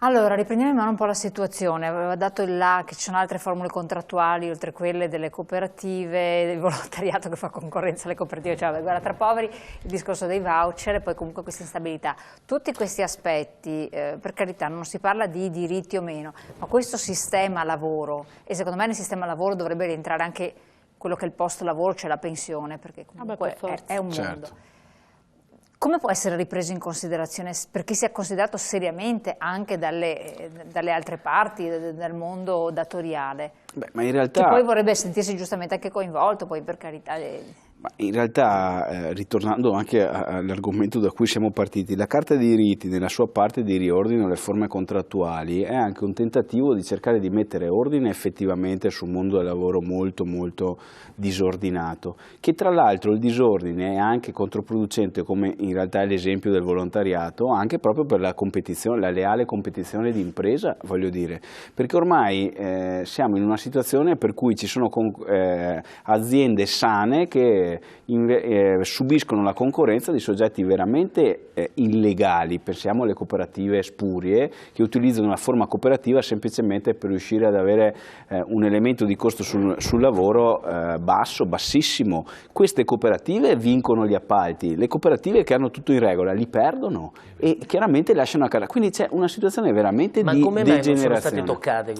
Allora, riprendiamo in mano un po' la situazione. Aveva dato il là che ci sono altre formule contrattuali, oltre quelle delle cooperative, del volontariato che fa concorrenza alle cooperative, cioè la guerra tra poveri, il discorso dei voucher e poi comunque questa instabilità. Tutti questi aspetti, per carità, non si parla di diritti o meno, ma questo sistema lavoro, e secondo me nel sistema lavoro dovrebbe rientrare anche quello che è il post lavoro, cioè la pensione, perché comunque è un mondo. Certo. Come può essere ripreso in considerazione, perché sia considerato seriamente anche dalle altre parti del mondo datoriale? Beh, ma in realtà... Che poi vorrebbe sentirsi giustamente anche coinvolto, poi per carità... Ma in realtà, ritornando anche all'argomento da cui siamo partiti, la Carta dei diritti nella sua parte di riordino delle forme contrattuali è anche un tentativo di cercare di mettere ordine effettivamente sul mondo del lavoro molto molto disordinato, che tra l'altro il disordine è anche controproducente, come in realtà è l'esempio del volontariato, anche proprio per la competizione, la leale competizione di impresa, voglio dire, perché ormai siamo in una situazione per cui ci sono aziende sane che subiscono la concorrenza di soggetti veramente illegali, pensiamo alle cooperative spurie che utilizzano la forma cooperativa semplicemente per riuscire ad avere un elemento di costo sul lavoro bassissimo. Queste cooperative vincono gli appalti, le cooperative che hanno tutto in regola li perdono e chiaramente lasciano a casa, quindi c'è una situazione veramente di degenerazione. Ma come mai non sono state toccate?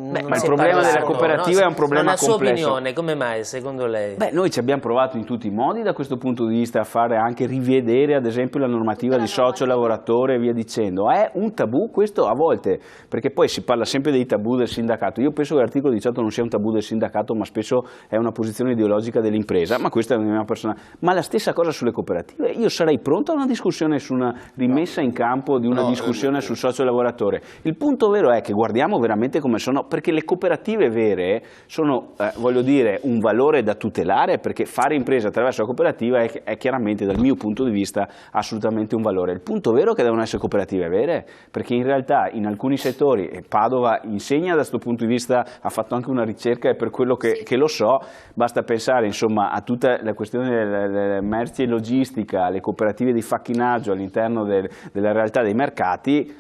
Ma il problema della cooperativa è un problema complesso. La sua opinione, come mai secondo lei? Beh, noi ci abbiamo provato in tutti i modi da questo punto di vista a fare anche rivedere ad esempio la normativa di socio lavoratore e via dicendo. È un tabù questo a volte, perché poi si parla sempre dei tabù del sindacato. Io penso che l'articolo 18 non sia un tabù del sindacato, ma spesso è una posizione ideologica dell'impresa, ma questa è la mia persona. Ma la stessa cosa sulle cooperative. Io sarei pronto a una discussione su una rimessa in campo di una discussione sul socio lavoratore. Il punto vero è che guardiamo veramente come sono, perché le cooperative vere sono, voglio dire, un valore da tutelare, perché fare impresa attraverso la cooperativa è chiaramente dal mio punto di vista assolutamente un valore. Il punto vero è che devono essere cooperative vere, perché in realtà in alcuni settori, e Padova insegna da questo punto di vista, ha fatto anche una ricerca e per quello che lo so, basta pensare insomma a tutta la questione delle merci e logistica, le cooperative di facchinaggio all'interno della realtà dei mercati,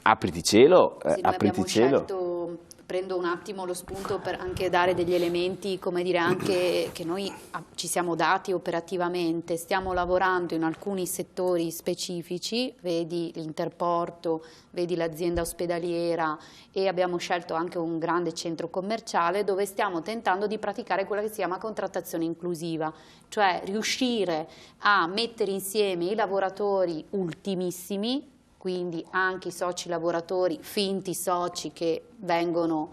apriti cielo, apriti cielo. Prendo un attimo lo spunto per anche dare degli elementi, come dire, anche che noi ci siamo dati operativamente. Stiamo lavorando in alcuni settori specifici, vedi l'Interporto, vedi l'azienda ospedaliera e abbiamo scelto anche un grande centro commerciale dove stiamo tentando di praticare quella che si chiama contrattazione inclusiva, cioè riuscire a mettere insieme i lavoratori ultimissimi, quindi anche i soci lavoratori, finti soci che vengono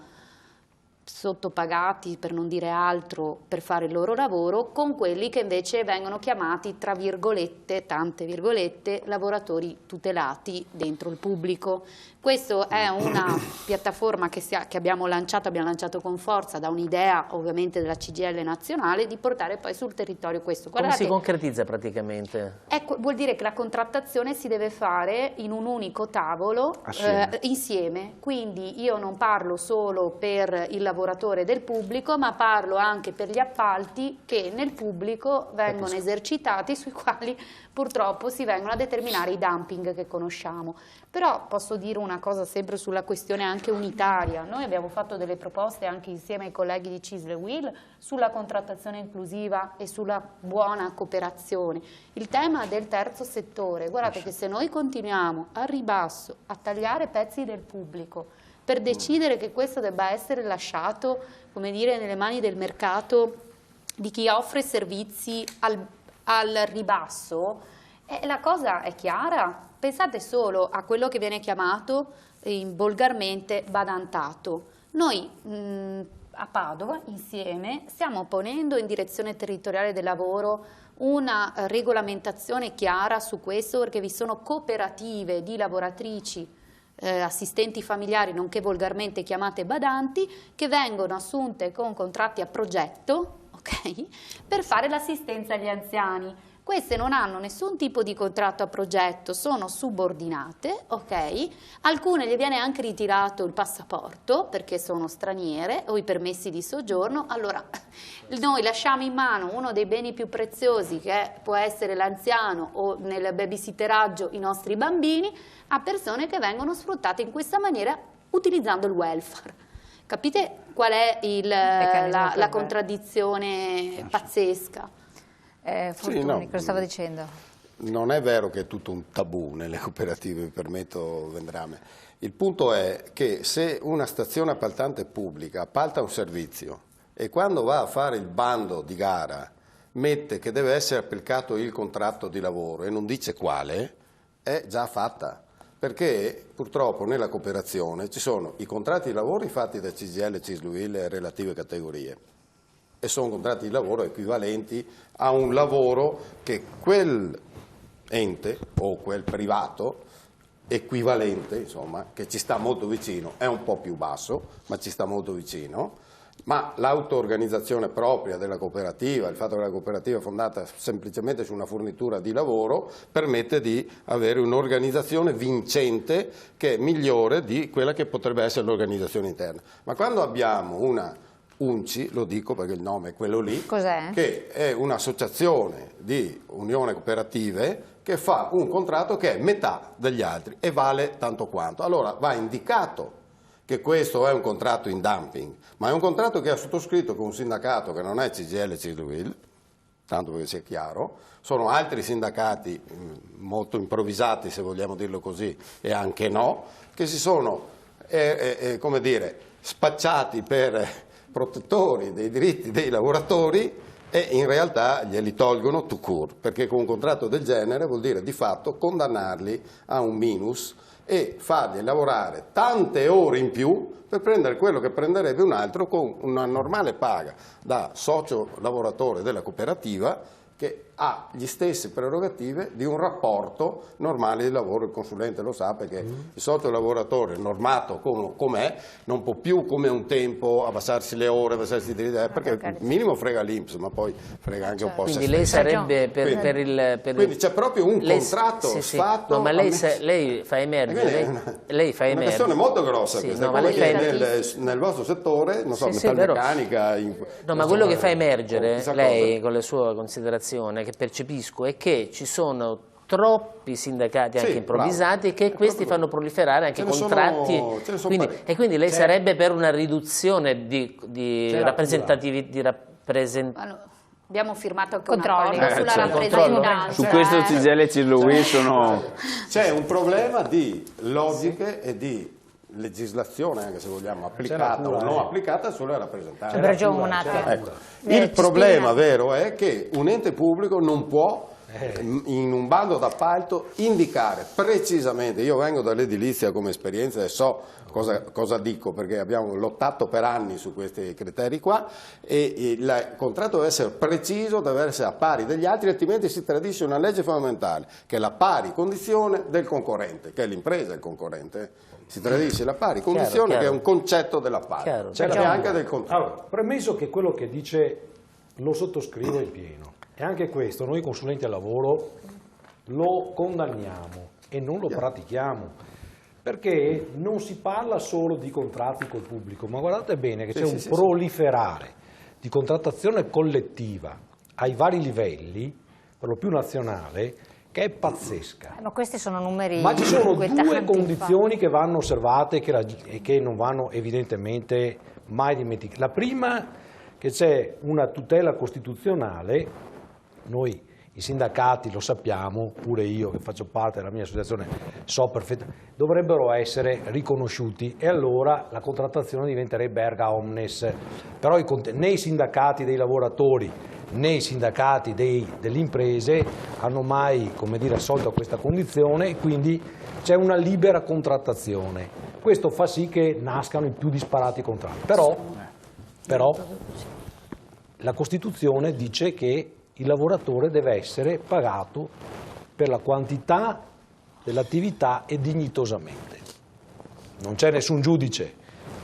sottopagati, per non dire altro, per fare il loro lavoro, con quelli che invece vengono chiamati, tra virgolette, tante virgolette, lavoratori tutelati dentro il pubblico. Questa è una piattaforma che abbiamo lanciato con forza da un'idea ovviamente della CGIL nazionale di portare poi sul territorio questo. Come si concretizza praticamente? Vuol dire che la contrattazione si deve fare in un unico tavolo insieme, quindi io non parlo solo per il lavoratore del pubblico, ma parlo anche per gli appalti che nel pubblico vengono esercitati, sui quali purtroppo si vengono a determinare i dumping che conosciamo. Però posso dire una cosa sempre sulla questione anche unitaria. Noi abbiamo fatto delle proposte anche insieme ai colleghi di CISL e UIL sulla contrattazione inclusiva e sulla buona cooperazione. Il tema del terzo settore, guardate che se noi continuiamo a ribasso a tagliare pezzi del pubblico per decidere che questo debba essere lasciato, come dire, nelle mani del mercato di chi offre servizi al ribasso, la cosa è chiara. Pensate solo a quello che viene chiamato volgarmente badantato. Noi a Padova insieme stiamo ponendo in direzione territoriale del lavoro una regolamentazione chiara su questo, perché vi sono cooperative di lavoratrici, assistenti familiari, nonché volgarmente chiamate badanti, che vengono assunte con contratti a progetto, per fare l'assistenza agli anziani. Queste non hanno nessun tipo di contratto a progetto, sono subordinate, ok? Alcune gli viene anche ritirato il passaporto perché sono straniere o i permessi di soggiorno. Allora, noi lasciamo in mano uno dei beni più preziosi, che può essere l'anziano o nel babysitteraggio i nostri bambini, a persone che vengono sfruttate in questa maniera utilizzando il welfare. Capite qual è la contraddizione pazzesca? Fortuni, Sì, no, cosa stava dicendo? Non è vero che è tutto un tabù nelle cooperative, mi permetto, Vendrame. Il punto è che se una stazione appaltante pubblica appalta un servizio e quando va a fare il bando di gara mette che deve essere applicato il contratto di lavoro e non dice quale, è già fatta. Perché purtroppo nella cooperazione ci sono i contratti di lavoro fatti da CGIL, CISL-UIL e relative categorie. E sono contratti di lavoro equivalenti a un lavoro che quel ente o quel privato equivalente, insomma, che ci sta molto vicino, è un po' più basso, ma ci sta molto vicino, ma l'auto-organizzazione propria della cooperativa, il fatto che la cooperativa è fondata semplicemente su una fornitura di lavoro, permette di avere un'organizzazione vincente che è migliore di quella che potrebbe essere l'organizzazione interna. Ma quando abbiamo una UNCI, lo dico perché il nome è quello lì, che è un'associazione di unioni cooperative che fa un contratto che è metà degli altri e vale tanto quanto. Allora va indicato che questo è un contratto in dumping, ma è un contratto che ha sottoscritto con un sindacato che non è CGIL, CISL-UIL, tanto perché sia chiaro, sono altri sindacati molto improvvisati, se vogliamo dirlo così, e anche no, che si sono, come dire, spacciati per protettori dei diritti dei lavoratori e in realtà glieli tolgono tout court, perché con un contratto del genere vuol dire di fatto condannarli a un minus e fargli lavorare tante ore in più per prendere quello che prenderebbe un altro con una normale paga da socio lavoratore della cooperativa, che ha gli stesse prerogative di un rapporto normale di lavoro. Il consulente lo sa, perché il socio lavoratore normato com'è non può più come un tempo abbassarsi le ore, abbassarsi i diritti, perché il minimo frega l'INPS, ma poi frega anche un po' se stesso. Quindi lei sarebbe quindi c'è proprio un contratto fatto. No, ma lei fa emergere. Lei fa è una questione molto grossa, sì, questa, no, ma come lei nel vostro settore, non so, metalmeccanica. No, ma quello che fa emergere lei con le sue considerazioni, che percepisco, è che ci sono troppi sindacati anche improvvisati, che questi fanno proliferare anche contratti, e quindi lei sarebbe per una riduzione di rappresentatività. Abbiamo firmato anche controlli sulla rappresentanza. Su questo CGIL e CISL-UIL sono... C'è un problema di logiche e di legislazione, anche se vogliamo, applicata o non applicata sulla rappresentanza. Ecco. Il problema vero è che un ente pubblico non può in un bando d'appalto indicare precisamente, io vengo dall'edilizia come esperienza e so cosa dico, perché abbiamo lottato per anni su questi criteri qua, e il contratto deve essere preciso, deve essere a pari degli altri, altrimenti si tradisce una legge fondamentale, che è la pari condizione del concorrente, che è l'impresa il concorrente. Si tradisce la pari condizione, che è un concetto della pari, anche del contratto. Allora, premesso che quello che dice lo sottoscrivo in pieno, e anche questo noi consulenti al lavoro lo condanniamo e non lo pratichiamo, perché non si parla solo di contratti col pubblico, ma guardate bene che c'è un proliferare di contrattazione collettiva ai vari livelli, per lo più nazionale, che è pazzesca. Ma questi sono numeri. Ma ci sono due condizioni che vanno osservate e che non vanno evidentemente mai dimenticate. La prima, che c'è una tutela costituzionale, noi i sindacati lo sappiamo, pure io che faccio parte della mia associazione so perfettamente, dovrebbero essere riconosciuti, e allora la contrattazione diventerebbe erga omnes. Però né i sindacati dei lavoratori né i sindacati delle imprese hanno mai, come dire, assolto a questa condizione, e quindi c'è una libera contrattazione. Questo fa sì che nascano i più disparati contratti. Però la Costituzione dice che il lavoratore deve essere pagato per la quantità dell'attività e dignitosamente. Non c'è nessun giudice.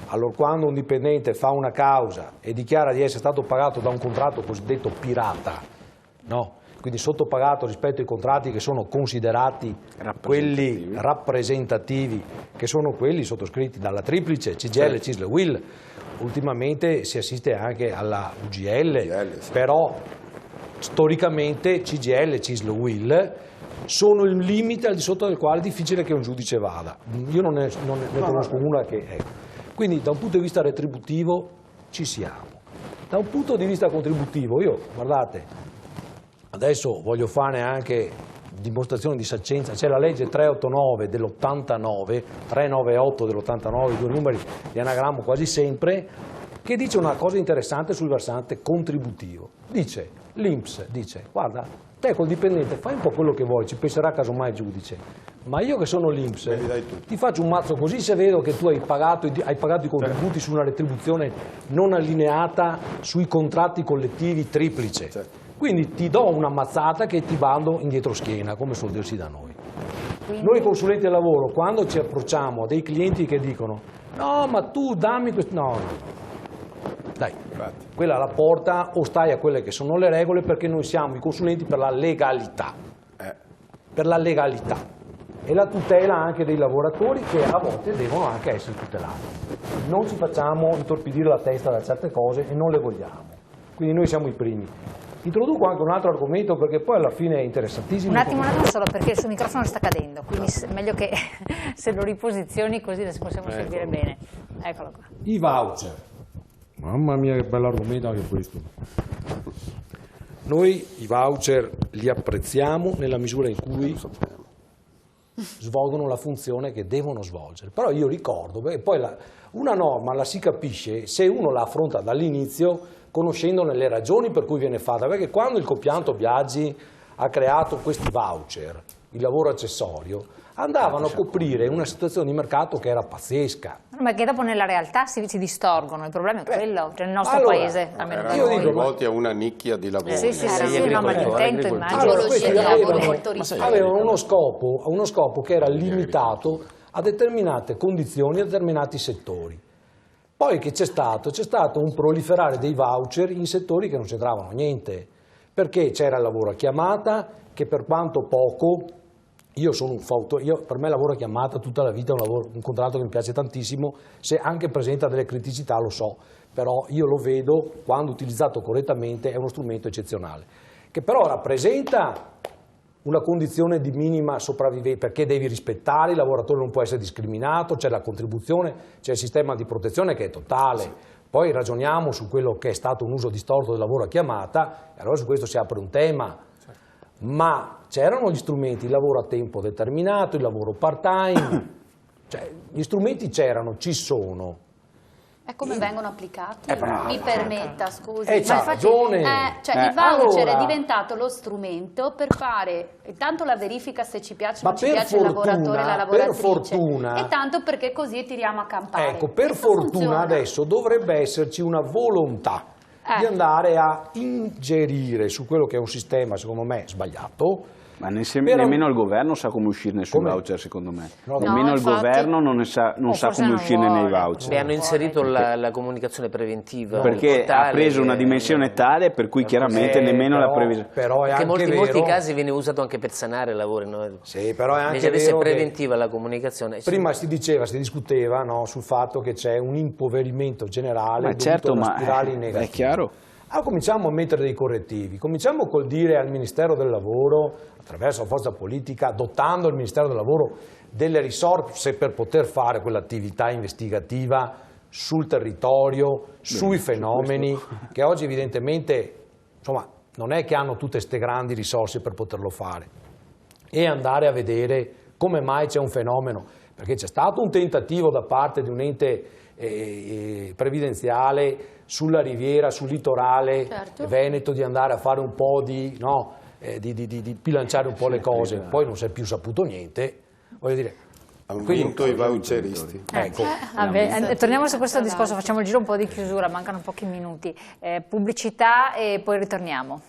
Allora, quando un dipendente fa una causa e dichiara di essere stato pagato da un contratto cosiddetto pirata, no? quindi sottopagato rispetto ai contratti che sono considerati quelli rappresentativi, che sono quelli sottoscritti dalla triplice, CGIL, CISL e UIL. Ultimamente si assiste anche alla UGL, però storicamente CGIL, CISL e UIL sono il limite al di sotto del quale è difficile che un giudice vada. Io non ne conosco una che è. Quindi da un punto di vista retributivo ci siamo. Da un punto di vista contributivo, io, guardate, adesso voglio fare anche dimostrazione di saccenza, c'è la legge 389 dell'89, 398 dell'89, 2 numeri di anagramma quasi sempre, che dice una cosa interessante sul versante contributivo. Dice, l'INPS dice, guarda, te col dipendente fai un po' quello che vuoi, ci penserà casomai il giudice, ma io che sono l'INPS ti faccio un mazzo così se vedo che tu hai pagato i contributi su una retribuzione non allineata sui contratti collettivi triplice. Quindi ti do una mazzata che ti bando indietro schiena, come suol dirsi da noi. Noi consulenti del lavoro, quando ci approcciamo a dei clienti che dicono no, ma tu dammi questo... No, dai, quella alla porta o stai a quelle che sono le regole, perché noi siamo i consulenti per la legalità. Per la legalità. E la tutela anche dei lavoratori che a volte devono anche essere tutelati. Non ci facciamo intorpidire la testa da certe cose e non le vogliamo. Quindi noi siamo i primi. Introduco anche un altro argomento perché poi alla fine è interessantissimo. Un attimo solo, perché il suo microfono sta cadendo, quindi è meglio che se lo riposizioni così adesso possiamo sentire bene. Eccolo qua. I voucher. Mamma mia che bell'argomento anche questo. Noi i voucher li apprezziamo nella misura in cui svolgono la funzione che devono svolgere. Però io ricordo, poi una norma la si capisce se uno la affronta dall'inizio conoscendone le ragioni per cui viene fatta, perché quando il compianto Biagi ha creato questi voucher, il lavoro accessorio, andavano a coprire una situazione di mercato che era pazzesca. Ma che dopo nella realtà si distorgono, il problema è quello, cioè nel nostro paese. Erano rivolti a una nicchia di lavoro. Sì, no, ma l'intento immagino. Allora, questi avevano uno scopo che era limitato a determinate condizioni, a determinati settori. Poi che c'è stato? C'è stato un proliferare dei voucher in settori che non c'entravano niente, perché c'era il lavoro a chiamata, che per quanto poco, per me lavoro a chiamata tutta la vita è un contratto che mi piace tantissimo, se anche presenta delle criticità lo so, però io lo vedo, quando utilizzato correttamente, è uno strumento eccezionale, che però rappresenta una condizione di minima sopravvivenza, perché devi rispettare, il lavoratore non può essere discriminato, c'è la contribuzione, c'è il sistema di protezione che è totale. Poi ragioniamo su quello che è stato un uso distorto del lavoro a chiamata, e allora su questo si apre un tema. Ma c'erano gli strumenti, il lavoro a tempo determinato, il lavoro part-time, cioè gli strumenti c'erano, ci sono. E come vengono applicati? Mi permetta, scusi. C'ha ragione. Il voucher è diventato lo strumento per fare intanto la verifica se ci piace o non ci piace il lavoratore e la lavoratrice, e tanto perché così tiriamo a campare. Ecco, per fortuna adesso dovrebbe esserci una volontà di andare a ingerire su quello che è un sistema, secondo me, sbagliato. Ma nemmeno il governo sa come uscirne sui voucher, secondo me. Nemmeno il governo non sa come uscirne nei voucher. Hanno inserito la comunicazione preventiva. Perché ha preso una dimensione tale per cui chiaramente nemmeno la previsione. Però è anche in molti casi viene usato anche per sanare lavori. No? Sì, però è anche invece adesso è preventiva la comunicazione. Prima si discuteva sul fatto che c'è un impoverimento generale dovuto a una spirale negativa. È chiaro. Allora cominciamo a mettere dei correttivi, cominciamo col dire al Ministero del Lavoro, attraverso la forza politica, dotando il Ministero del Lavoro delle risorse per poter fare quell'attività investigativa sul territorio, sui fenomeni, che oggi evidentemente non è che hanno tutte queste grandi risorse per poterlo fare, e andare a vedere come mai c'è un fenomeno, perché c'è stato un tentativo da parte di un ente previdenziale sulla riviera, sul litorale veneto, di andare a fare un po' di bilanciare un po' le cose, poi non si è più saputo niente, voglio dire. Hanno vinto i voucheristi. Ecco. Torniamo su questo discorso, facciamo il giro un po' di chiusura, mancano pochi minuti. Pubblicità e poi ritorniamo.